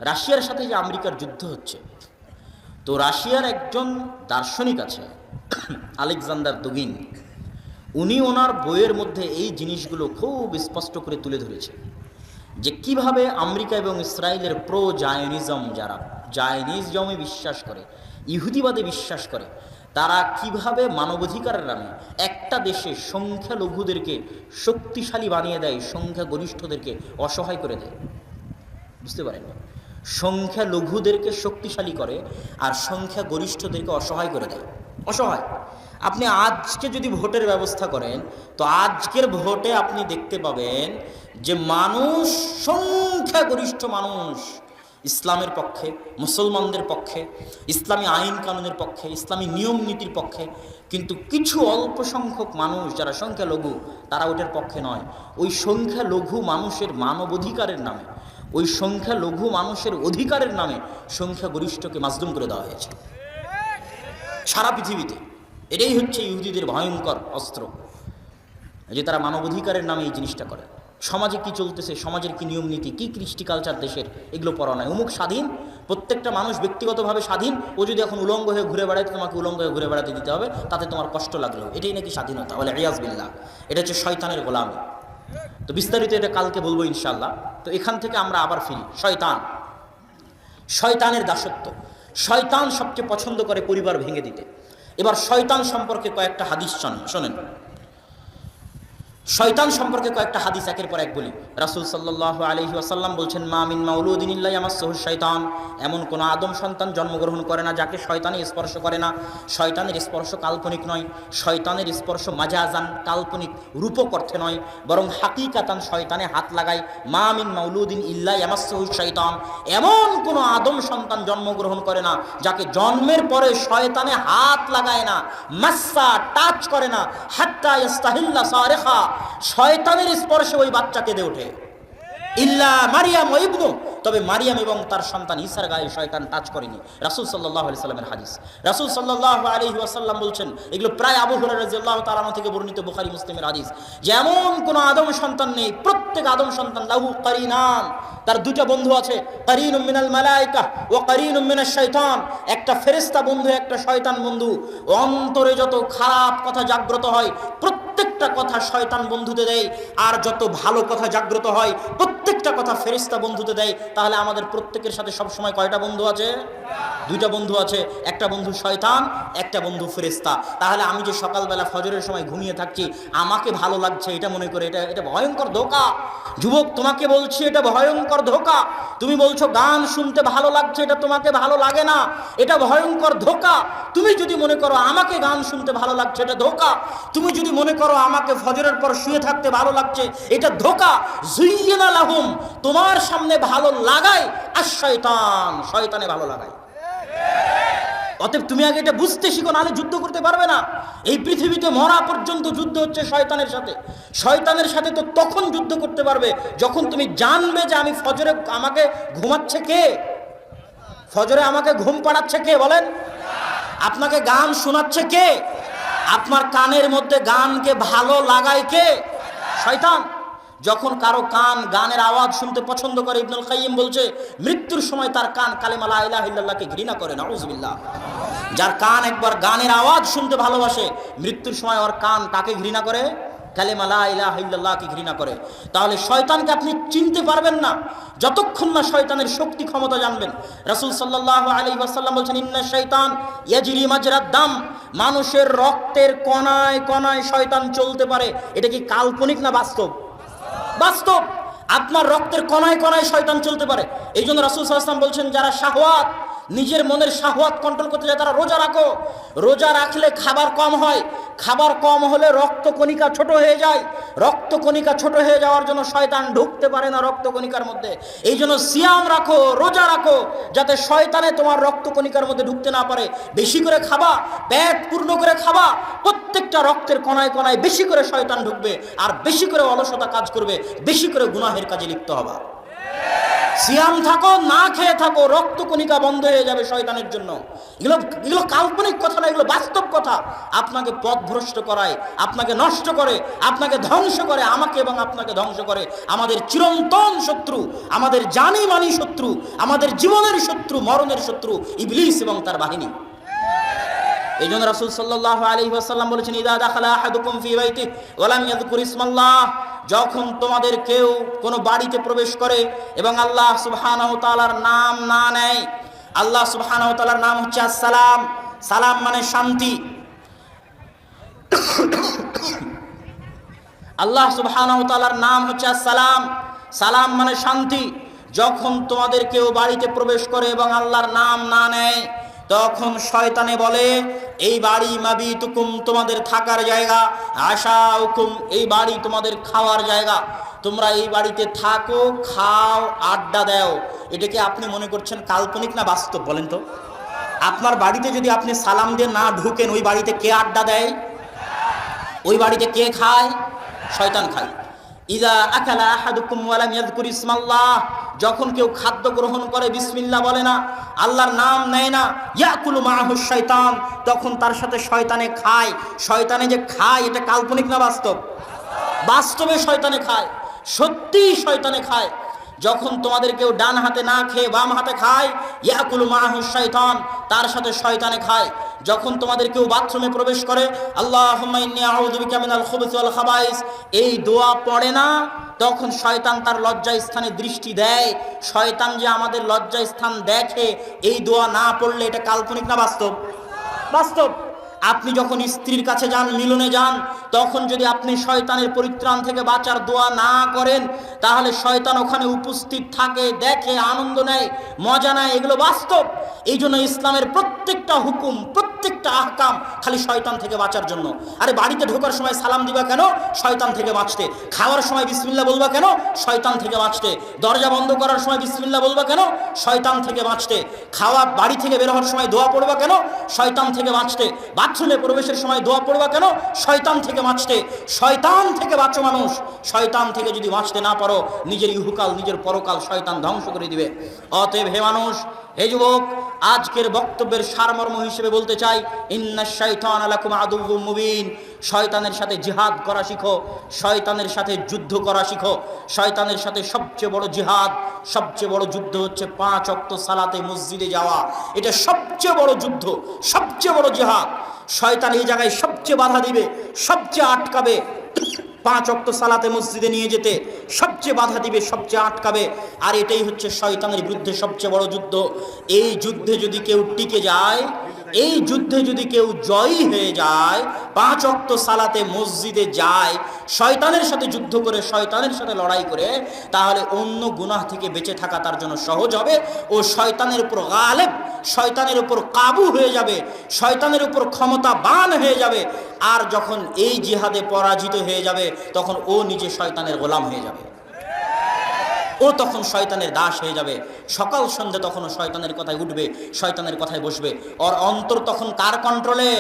রাশিয়ার সাথে যে আমেরিকার যুদ্ধ হচ্ছে, তো রাশিয়ার একজন দার্শনিক আছে আলেকজান্ডার দুগিন, উনি ওনার বইয়ের মধ্যে এই জিনিসগুলো খুব স্পষ্ট করে তুলে ধরেছে যে কিভাবে আমেরিকা এবং ইসরায়েলের প্রো জায়নিজম, যারা জায়নিজমে বিশ্বাস করে, ইহুদিবাদে বিশ্বাস করে, তারা কিভাবে মানবাধিকারের নামে একটা দেশে সংখ্যালঘুদেরকে শক্তিশালী বানিয়ে দেয়, সংখ্যাগরিষ্ঠদেরকে অসহায় করে দেয়। বুঝতে পারেন? সংখ্যালঘুদেরকে শক্তিশালী করে আর সংখ্যাগরিষ্ঠদেরকে অসহায় করে দেয়। অসহায়। আপনি আজকে যদি ভোটের ব্যবস্থা করেন, তো আজকের ভোটে আপনি দেখতে পাবেন যে মানুষ, সংখ্যাগরিষ্ঠ মানুষ ইসলামের পক্ষে, মুসলমানদের পক্ষে, ইসলামী আইন কানুনের পক্ষে, ইসলামী নিয়ম নীতির পক্ষে, কিন্তু কিছু অল্প সংখ্যক মানুষ যারা সংখ্যালঘু, তারা ওটার পক্ষে নয়। ওই সংখ্যালঘু মানুষের মানবাধিকারের নামে, ওই সংখ্যালঘু মানুষের অধিকারের নামে সংখ্যাগরিষ্ঠকে মাজলুম করে দেওয়া হয়েছে সারা পৃথিবীতে। এটাই হচ্ছে ইহুদিদের ভয়ঙ্কর অস্ত্র, যে তারা মানবাধিকারের নামে এই জিনিসটা করে। সমাজে কি চলতেছে, সমাজের কি নিয়ম নীতি, কি কৃষ্টি কালচার দেশের, এগুলো পড়া নয়। অমুক স্বাধীন, প্রত্যেকটা মানুষ ব্যক্তিগতভাবে স্বাধীন, ও যদি এখন উলঙ্গ হয়ে ঘুরে বেড়ায়, তোমাকে উলঙ্গ হয়ে ঘুরে বেড়াতে দিতে হবে, তাতে তোমার কষ্ট লাগলেও। এটাই নাকি স্বাধীনতা, বলে রিয়াজ বিল্লাহ। এটা হচ্ছে শয়তানের গোলামি। তো বিস্তারিত এটা কালকে বলবো ইনশাল্লাহ। তো এখান থেকে আমরা আবার ফিরি। শয়তান, শয়তানের দাসত্ব। শয়তান সবচেয়ে পছন্দ করে পরিবার ভেঙে দিতে। এবার শয়তান সম্পর্কে কয়েকটা হাদিস শোনেন। শয়তান সম্পর্কে কয়েকটা হাদিস একের পর এক বলি। রাসূল সাল্লাল্লাহু আলাইহি ওয়াসাল্লাম বলছেন, মা মিন মাউলুদিন ইল্লা ইয়ামাসসুহু শাইতান, এমন কোন আদম সন্তান জন্মগ্রহণ করে না যাকে শয়তানে স্পর্শ করে না। শয়তানের স্পর্শ কাল্পনিক নয়, শয়তানের স্পর্শ মাজাজান, কাল্পনিক রূপক অর্থে নয়, বরং হাকিকাতান শয়তানে হাত লাগায়। মা মিন মাউলুদিন ইল্লা ইয়ামাসসুহু শাইতান, এমন কোন আদম সন্তান জন্মগ্রহণ করে না যাকে জন্মের পরে শয়তানে হাত লাগায় না, মাসসা, টাচ করে না, হাত্তা ইস্তাহিল্লা সারিখা, শয়তানের স্পর্শে ওই বাচ্চা কেঁদে ওঠে। ইল্লা মারিয়াম ও ইবনু, তবে মারিয়াম এবং তার সন্তান ঈসার গায়ে শয়তান টাচ করেনি। রাসূল সাল্লাল্লাহু আলাইহি সাল্লামের হাদিস। রাসূল সাল্লাল্লাহু আলাইহি ওয়াসাল্লাম বলছেন, এগুলো প্রায় আবু হুরায়রা রাদিয়াল্লাহু তাআলা আনহু থেকে বর্ণিত, বুখারী মুসলিমের হাদিস, যে এমন কোন আদম সন্তান নেই, প্রত্যেক আদম সন্তান লাহু কারিনান, তার দুটো বন্ধু আছে। কারিনুম মিনাল মালায়েকা ওয়া কারিনুম মিনাশ শাইতান, একটা ফেরেশতা বন্ধু, একটা শয়তান বন্ধু। অন্তরে যত খারাপ কথা জাগ্রত হয়, প্রত্যেকটা কথা শয়তান বন্ধুতে দেয়, আর যত ভালো কথা জাগ্রত হয়, প্রত্যেকটা কথা ফেরেশতা বন্ধুতে দেয়। তাহলে আমাদের প্রত্যেকের সাথে সব সময় কয়টা বন্ধু আছে? দুইটা বন্ধু আছে। একটা বন্ধু শয়তান, একটা বন্ধু ফেরেশতা। তাহলে আমি যে সকালবেলা ফজরের সময় ঘুমিয়ে থাকছি, আমাকে ভালো লাগছে এটা মনে করে, এটা ভয়ঙ্কর ধোঁকা। যুবক, তোমাকে বলছি, এটা ভয়ঙ্কর ধোঁকা। তুমি বলছো গান শুনতে ভালো লাগছে, এটা তোমাকে ভালো লাগে না, এটা ভয়ঙ্কর ধোঁকা। তুমি যদি মনে করো আমাকে গান শুনতে ভালো লাগছে, এটা ধোঁকা। তুমি যদি মনে করো আমাকে ফজরের পর শুয়ে থাকতে ভালো লাগছে, এটা ধোঁকা। যুইয়িনা লাহুম, তোমার সামনে ভালো লাগায় আর শয়তান, শয়তানে ভালো লাগায়। অতএব তুমি আগে এটা বুঝতে শিখো, নাহলে যুদ্ধ করতে পারবে না। এই পৃথিবীতে মরা পর্যন্ত যুদ্ধ হচ্ছে শয়তানের সাথে। শয়তানের সাথে তো তখন যুদ্ধ করতে পারবে যখন তুমি জানবে যে আমি ফজরে, আমাকে ঘুমাচ্ছে কে, ফজরে আমাকে ঘুম পাড়াচ্ছে কে, বলেন? আপনাকে গান শোনাচ্ছে কে? আপনার কানের মধ্যে গানকে ভালো লাগায় কে? শয়তান। যখন কারো কান গানের আওয়াজ শুনতে পছন্দ করে, ইবনুল কাইয়িম বলছে, মৃত্যুর সময় তার কান কালেমা লা ইলাহা ইল্লাল্লাহকে ঘৃণা করে। নাউযুবিল্লাহ। যার কান একবার গানের আওয়াজ শুনতে ভালোবাসে, মৃত্যুর সময় ওর কান কাকে ঘৃণা করে? কালেমা লা ইলাহা ইল্লাল্লাহকে ঘৃণা করে। তাহলে শয়তানকে আপনি চিনতে পারবেন না যতক্ষণ না শয়তানের শক্তি ক্ষমতা জানবেন। রাসূল সাল্লাল্লাহু আলাইহি ওয়াসাল্লাম বলেছেন, ইন্না শাইতান ইয়াজরি মাজরাদ দাম, মানুষের রক্তের কণায় কণায় শয়তান চলতে পারে। এটা কি কাল্পনিক না বাস্তব? বাস্তব। আপনার রক্তের কণায় কণায় শয়তান চলতে পারে। এই জন্য রাসূল সাল্লাল্লাহু আলাইহি ওয়াসাল্লাম বলছেন, যারা শাহওয়াত, নিজের মনের শাহওয়াত কন্ট্রোল করতে যায়, তারা রোজা রাখো। রোজা রাখলে খাবার কম হয়, খাবার কম হলে রক্তকণিকা ছোট হয়ে যায়, রক্তকণিকা ছোট হয়ে যাওয়ার জন্য শয়তান ঢুকতে পারে না রক্তকণিকার মধ্যে। এই জন্য সিয়াম রাখো, রোজা রাখো, যাতে শয়তানে তোমার রক্তকণিকার মধ্যে ঢুকতে না পারে। বেশি করে খাবা, পেট পূর্ণ করে খাবা, প্রত্যেকটা রক্তের কণায় কণায় বেশি করে শয়তান ঢুকবে, আর বেশি করে অলসতা কাজ করবে, বেশি করে গুনাহের কাজে লিপ্ত হবা। সিয়াম থাকো, না খেয়ে থাকো, রক্তকণিকা বন্ধ হয়ে যাবে শয়তানের জন্য। এগুলো কাল্পনিক কথা না, এগুলো বাস্তব কথা। আপনাকে পথভ্রষ্ট করায়, আপনাকে নষ্ট করে, আপনাকে ধ্বংস করে, আমাকে এবং আপনাকে ধ্বংস করে আমাদের চিরন্তন শত্রু, আমাদের জানি মানি শত্রু, আমাদের জীবনের শত্রু, মরণের শত্রু ইবলিস এবং তার বাহিনী। এই জন্য রাসূল সাল্লাল্লাহু আলাইহি ওয়াসাল্লাম বলেছেন, ইযা দাখালা আহাদুকুম ফি বাইতিহি ওয়া লাম ইয়াযকুর ইসমাল্লাহ, যখন তোমাদের কেউ কোনো বাড়িতে প্রবেশ করে এবং আল্লাহ সুবহানাহু ওয়া তাআলার নাম না নেয়। আল্লাহ সুবহানাহু ওয়া তাআলার নাম হচ্ছে আসসালাম। সালাম মানে শান্তি। আল্লাহ সুবহানাহু ওয়া তাআলার নাম হচ্ছে আসসালাম, সালাম মানে শান্তি। যখন তোমাদের কেউ বাড়িতে প্রবেশ করে এবং আল্লাহর নাম না নেয়, তখন শয়তানে বলে, এই বাড়ি মাবিতুকুম, তোমাদের থাকার জায়গা, আশাউকুম, এই বাড়ি তোমাদের খাওয়ার জায়গা, তোমরা এই বাড়িতে থাকো, খাও, আড্ডা দাও। এটাকে আপনি মনে করছেন কাল্পনিক না বাস্তব বলেন তো? আপনার বাড়িতে যদি আপনি সালাম দিয়ে না ঢুকেন, ওই বাড়িতে কে আড্ডা দেয়? ওই বাড়িতে কে খায়? শয়তান খায়। ইযা আকালা আহাদুকুম ওয়া লাম ইয়াযকুর ইসমাল্লাহ, যখন কেউ খাদ্য গ্রহণ করে বিসমিল্লাহ বলে না, আল্লাহর নাম নেয় না, ইয়াকুলু মাআহু শাইতান, তখন তার সাথে শয়তানে খায়। শয়তানে যে খায় এটা কাল্পনিক না বাস্তব? বাস্তবে শয়তানে খায়, সত্যি শয়তানে খায়। যখন তোমাদের কেউ ডান হাতে না খেয়ে বাম হাতে খায়, ইয়াকুলু মাআহু শাইতান, তার সাথে শয়তানে খায়। যখন তোমাদের কেউ বাথরুমে প্রবেশ করে, আল্লাহুম্মা ইন্নী আউযু বিকা মিনাল খুবুসি ওয়াল খাবাইস, এই দোয়া পড়ে না, তখন শয়তান তার লজ্জা স্থানে দৃষ্টি দেয়। শয়তান যে আমাদের লজ্জা স্থান দেখে, এই দোয়া না পড়লে এটা কাল্পনিক না বাস্তব? বাস্তব। আপনি যখন স্ত্রীর কাছে যান, মিলনে যান, তখন যদি আপনি শয়তানের পরিত্রাণ থেকে বাঁচার দোয়া না করেন, তাহলে শয়তান ওখানে উপস্থিত থাকে, দেখে, আনন্দ নেয়, মজা নেয়। এগুলো বাস্তব। এই জন্য ইসলামের প্রত্যেকটা হুকুম, প্রত্যেকটা আহকাম খালি শয়তান থেকে বাঁচার জন্য। আরে বাড়িতে ঢোকার সময় সালাম দিবা কেন? শয়তান থেকে বাঁচতে। খাওয়ার সময় বিসমিল্লাহ বলবা কেন? শয়তান থেকে বাঁচতে। দরজা বন্ধ করার সময় বিসমিল্লাহ বলবা কেন? শয়তান থেকে বাঁচতে। খাওয়া বাড়ি থেকে বের হওয়ার সময় দোয়া পড়বা কেন? শয়তান থেকে বাঁচতে। বাথরুমে প্রবেশের সময় দোয়া পড়বা কেন? শয়তান থেকে বাঁচতে। শয়তান থেকে বাঁচো মানুষ। শয়তান থেকে যদি বাঁচতে না পারো, নিজের ইহুকাল, নিজের পরকাল শয়তান ধ্বংস করে দিবে। অতএব হে মানুষ, হে যুবক, আজকের বক্তব্যের সারমর্ম হিসেবে বলতে চাই, ইন্নাশ শাইতানা লাকুম আদুউম মুবিন, শয়তানের সাথে জিহাদ করা শিখো, শয়তানের সাথে যুদ্ধ করা শিখো। শয়তানের সাথে সবচেয়ে বড় জিহাদ, সবচেয়ে বড় যুদ্ধ হচ্ছে 5 ওয়াক্ত সালাতে মসজিদে যাওয়া। এটা সবচেয়ে বড় যুদ্ধ, সবচেয়ে বড় জিহাদ। শয়তান এই জায়গায় সবচেয়ে বাধা দিবে, সবচেয়ে আটকাবে। 5 ওয়াক্ত সালাতে মসজিদে নিয়ে যেতে সবচেয়ে বাধা দিবে, সবচেয়ে আটকাবে। আর এটাই হচ্ছে শয়তানের বিরুদ্ধে সবচেয়ে বড় যুদ্ধ। এই যুদ্ধে যদি কেউ টিকে যায়, এই যুদ্ধে যদি কেউ জয়ী হয়ে যায়, 5 ওয়াক্ত সালাতে মসজিদে যায়, শয়তানের সাথে যুদ্ধ করে, শয়তানের সাথে লড়াই করে, তাহলে অন্য গুনাহ থেকে বেঁচে থাকা তার জন্য সহজ হবে। ও শয়তানের উপর গালেব, শয়তানের উপর কাবু হয়ে যাবে, শয়তানের উপর ক্ষমতাবান হয়ে যাবে। আর যখন এই জিহাদে পরাজিত হয়ে যাবে, তখন ও নিজে শয়তানের গোলাম হয়ে যাবে, ও তখন শয়তানের দাস হয়ে যাবে। সকাল সন্ধ্যা তখনও শয়তানের কথায় উঠবে, শয়তানের কথায় বসবে। ওর অন্তর তখন কার কন্ট্রোলে?